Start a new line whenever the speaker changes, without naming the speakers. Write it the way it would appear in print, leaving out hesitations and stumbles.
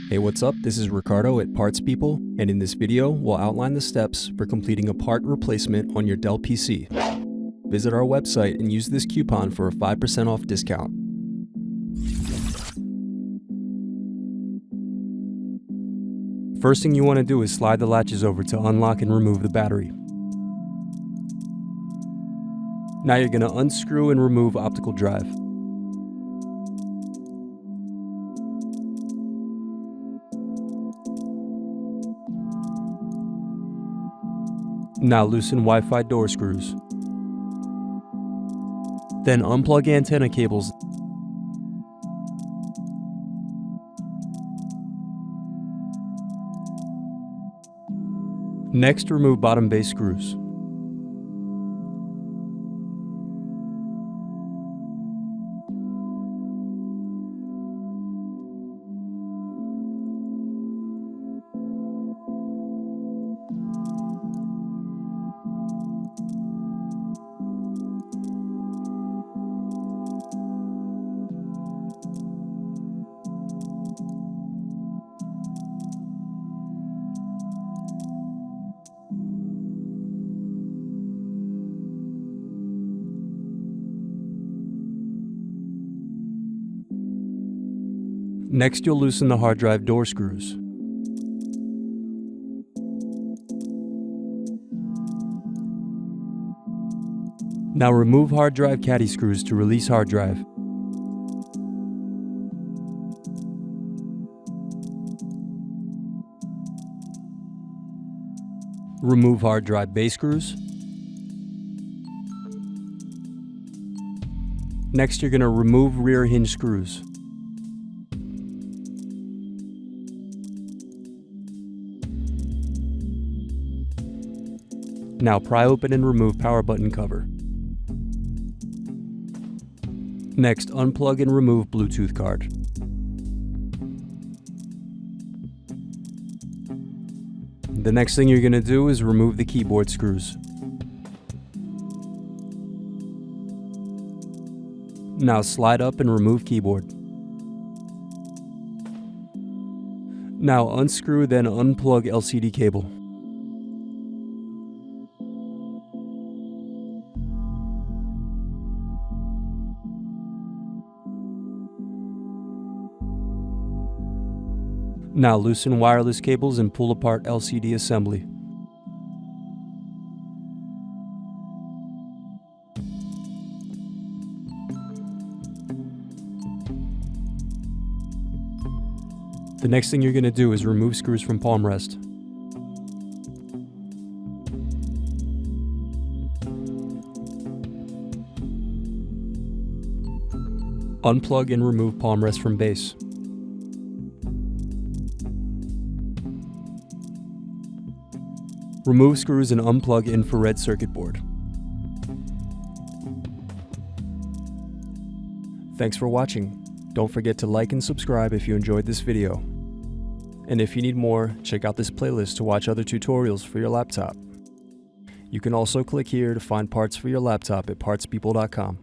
Hey, what's up? This is Ricardo at Parts People, and in this video, we'll outline the steps for completing a part replacement on your Dell PC. Visit our website and use this coupon for a 5% off discount. First thing you want to do is slide the latches over to unlock and remove the battery. Now you're going to unscrew and remove optical drive. Now loosen Wi-Fi door screws. Then unplug antenna cables. Next, remove bottom base screws. Next, you'll loosen the hard drive door screws. Now remove hard drive caddy screws to release hard drive. Remove hard drive base screws. Next, you're going to remove rear hinge screws. Now pry open and remove power button cover. Next, unplug and remove Bluetooth card. The next thing you're going to do is remove the keyboard screws. Now slide up and remove keyboard. Now unscrew, then unplug LCD cable. Now loosen wireless cables and pull apart LCD assembly. The next thing you're going to do is remove screws from palm rest. Unplug and remove palm rest from base. Remove screws and unplug infrared circuit board. Thanks for watching. Don't forget to like and subscribe if you enjoyed this video. And if you need more, check out this playlist to watch other tutorials for your laptop. You can also click here to find parts for your laptop at partspeople.com.